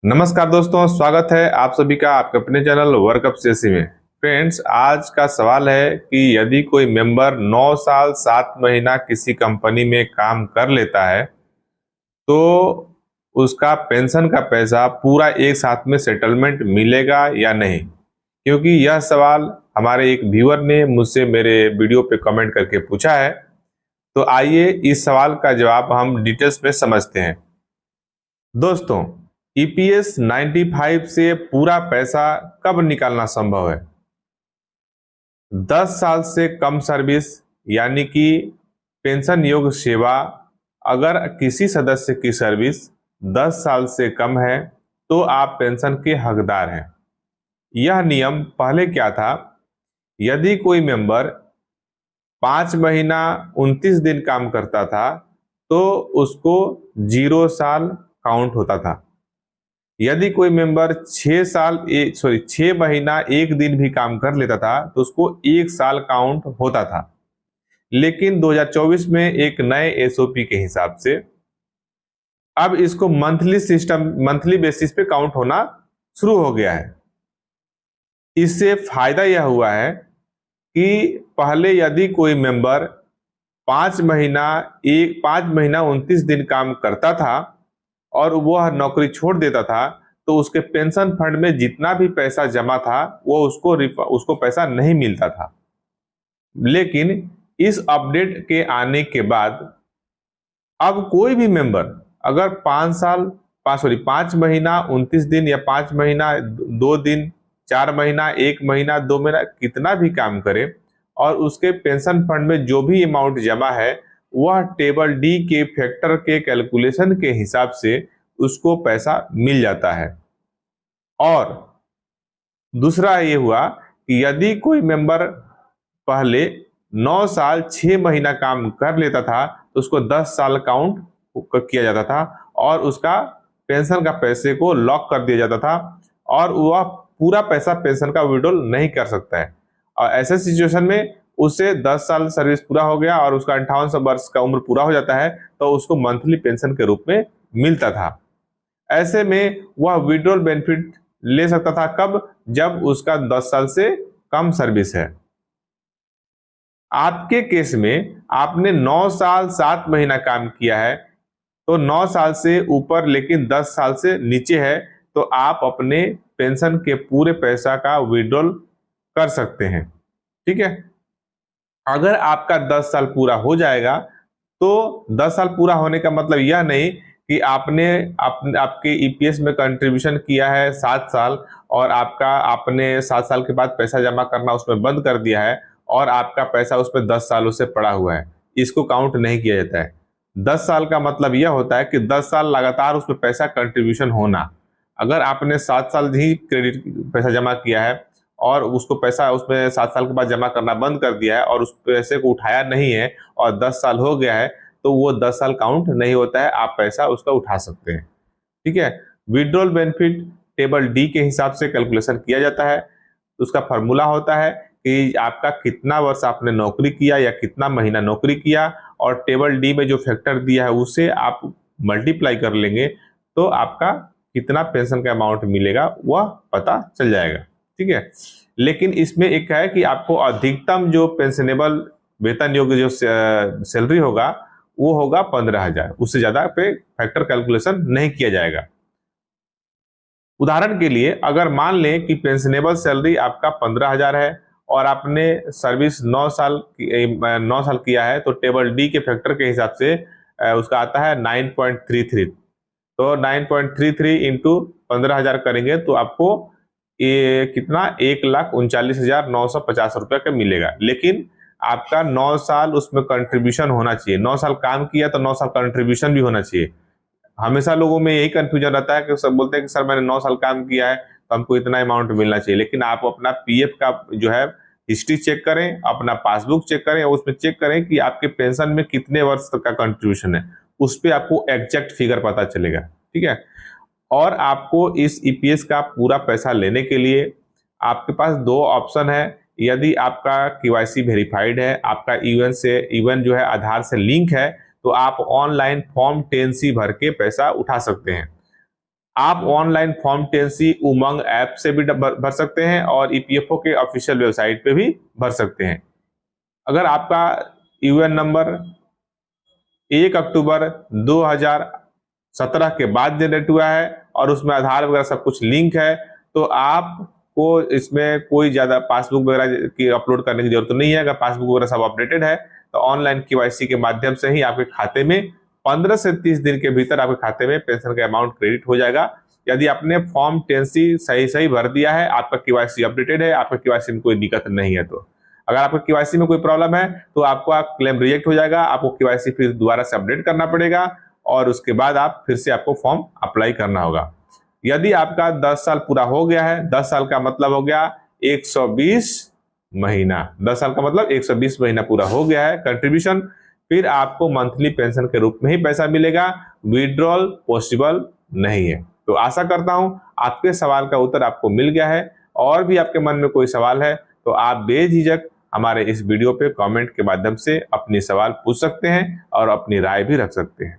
नमस्कार दोस्तों, स्वागत है आप सभी का आपके अपने चैनल वर्कअप सीएससी में। फ्रेंड्स, आज का सवाल है कि यदि कोई मेंबर 9 साल 7 महीना किसी कंपनी में काम कर लेता है तो उसका पेंशन का पैसा पूरा एक साथ में सेटलमेंट मिलेगा या नहीं। क्योंकि यह सवाल हमारे एक व्यूअर ने मुझसे मेरे वीडियो पे कमेंट करके पूछा है, तो आइए इस सवाल का जवाब हम डिटेल्स में समझते हैं। दोस्तों, ईपीएस 95 से पूरा पैसा कब निकालना संभव है? 10 साल से कम सर्विस यानी कि पेंशन योग्य सेवा, अगर किसी सदस्य की सर्विस 10 साल से कम है तो आप पेंशन के हकदार हैं। यह नियम पहले क्या था? यदि कोई मेंबर 5 महीना 29 दिन काम करता था तो उसको 0 साल काउंट होता था। यदि कोई मेंबर 6 महीना 1 दिन भी काम कर लेता था तो उसको 1 साल काउंट होता था। लेकिन 2024 में एक नए एसओपी के हिसाब से अब इसको मंथली बेसिस पे काउंट होना शुरू हो गया है। इससे फायदा यह हुआ है कि पहले यदि कोई मेंबर 5 महीना 29 दिन काम करता था और वह नौकरी छोड़ देता था तो उसके पेंशन फंड में जितना भी पैसा जमा था वो उसको पैसा नहीं मिलता था। लेकिन इस अपडेट के आने के बाद अब कोई भी मेंबर अगर 5 महीना 29 दिन या 5 महीना 2 दिन, 4 महीना, 1 महीना, 2 महीना कितना भी काम करे और उसके पेंशन फंड में जो भी अमाउंट जमा है वह टेबल डी के फैक्टर के कैलकुलेशन के हिसाब से उसको पैसा मिल जाता है। और दूसरा ये हुआ कि यदि कोई मेंबर पहले 9 साल 6 महीना काम कर लेता था तो उसको 10 साल काउंट किया जाता था और उसका पेंशन का पैसे को लॉक कर दिया जाता था और वह पूरा पैसा पेंशन का विड्रॉल नहीं कर सकता है। और ऐसे सिचुएशन में उसे 10 साल सर्विस पूरा हो गया और उसका 58 वर्ष का उम्र पूरा हो जाता है तो उसको मंथली पेंशन के रूप में मिलता था। ऐसे में वह विड्रॉल बेनिफिट ले सकता था कब? जब उसका 10 साल से कम सर्विस है। आपके केस में आपने 9 साल 7 महीना काम किया है तो 9 साल से ऊपर लेकिन 10 साल से नीचे है तो आप अपने पेंशन के पूरे पैसा का विड्रॉल कर सकते हैं। ठीक है, अगर आपका 10 साल पूरा हो जाएगा तो 10 साल पूरा होने का मतलब यह नहीं कि आपके ईपीएस में कंट्रीब्यूशन किया है 7 साल और आपने 7 साल के बाद पैसा जमा करना उसमें बंद कर दिया है और आपका पैसा उसमें 10 सालों से पड़ा हुआ है, इसको काउंट नहीं किया जाता है। 10 साल का मतलब यह होता है कि 10 साल लगातार उसमें पैसा कंट्रीब्यूशन होना। अगर आपने 7 साल ही क्रेडिट पैसा जमा किया है और उसको पैसा उसमें 7 साल के बाद जमा करना बंद कर दिया है और उस पैसे को उठाया नहीं है और 10 साल हो गया है तो वो 10 साल काउंट नहीं होता है, आप पैसा उसका उठा सकते हैं। ठीक है, विड्रॉल बेनिफिट टेबल डी के हिसाब से कैलकुलेशन किया जाता है। उसका फॉर्मूला होता है कि आपका कितना वर्ष आपने नौकरी किया या कितना महीना नौकरी किया और टेबल डी में जो फैक्टर दिया है उससे आप मल्टीप्लाई कर लेंगे तो आपका कितना पेंशन का अमाउंट मिलेगा वह पता चल जाएगा। ठीक है, लेकिन इसमें एक है कि आपको अधिकतम जो पेंशनेबल वेतन योग्य जो सैलरी होगा वो होगा 15,000, उससे ज्यादा पे फैक्टर कैलकुलेशन नहीं किया जाएगा। उदाहरण के लिए अगर मान लें कि पेंशनेबल सैलरी आपका 15,000 है और आपने सर्विस 9 साल किया है तो टेबल डी के फैक्टर के हिसाब से उसका आता है 9.33। तो 9.33 इंटू 15,000 करेंगे तो आपको ये कितना 1,39,950 रुपये का मिलेगा। लेकिन आपका 9 साल उसमें कंट्रीब्यूशन होना चाहिए। 9 साल काम किया तो 9 साल कंट्रीब्यूशन भी होना चाहिए। हमेशा लोगों में यही कंफ्यूजन रहता है कि सब बोलते हैं कि सर मैंने 9 साल काम किया है तो हमको इतना अमाउंट मिलना चाहिए। लेकिन आप अपना पीएफ का जो है हिस्ट्री चेक करें, अपना पासबुक चेक करें और उसमें चेक करें कि आपके पेंशन में कितने वर्ष तक का कंट्रीब्यूशन है, उस पर आपको एग्जैक्ट फिगर पता चलेगा। ठीक है, और आपको इस ईपीएस का पूरा पैसा लेने के लिए आपके पास 2 ऑप्शन है। यदि आपका केवाईसी वेरीफाइड है, आपका ईवन जो है आधार से लिंक है, तो आप ऑनलाइन फॉर्म 10C भर के पैसा उठा सकते हैं। आप ऑनलाइन फॉर्म 10C उमंग ऐप से भी भर सकते हैं और ईपीएफओ के ऑफिशियल वेबसाइट पे भी भर सकते हैं। अगर आपका यूएन नंबर 1 अक्टूबर 2017 के बाद जनरेट हुआ है और उसमें आधार वगैरह सब कुछ लिंक है, तो आपको इसमें कोई ज्यादा पासबुक वगैरह की अपलोड करने की जरूरत नहीं है। अगर पासबुक वगैरह सब अपडेटेड है तो ऑनलाइन केवाईसी के माध्यम से ही आपके खाते में 15 से 30 दिन के भीतर आपके खाते में पेंशन का अमाउंट क्रेडिट हो जाएगा। यदि आपने फॉर्म 10C सही भर दिया है, आपका केवाईसी अपडेटेड है, आपका केवाईसी में कोई दिक्कत नहीं है, तो अगर आपको केवाईसी में कोई प्रॉब्लम है तो आपका क्लेम रिजेक्ट हो जाएगा, आपको केवाईसी फिर दोबारा से अपडेट करना पड़ेगा और उसके बाद आप फिर से आपको फॉर्म अप्लाई करना होगा। यदि आपका 10 साल पूरा हो गया है, 10 साल का मतलब हो गया 120 महीना, 10 साल का मतलब 120 महीना पूरा हो गया है कंट्रीब्यूशन, फिर आपको मंथली पेंशन के रूप में ही पैसा मिलेगा, विड्रॉल पॉसिबल नहीं है। तो आशा करता हूं आपके सवाल का उत्तर आपको मिल गया है। और भी आपके मन में कोई सवाल है तो आप बेझिझक हमारे इस वीडियो पे कमेंट के माध्यम से अपने सवाल पूछ सकते हैं और अपनी राय भी रख सकते हैं।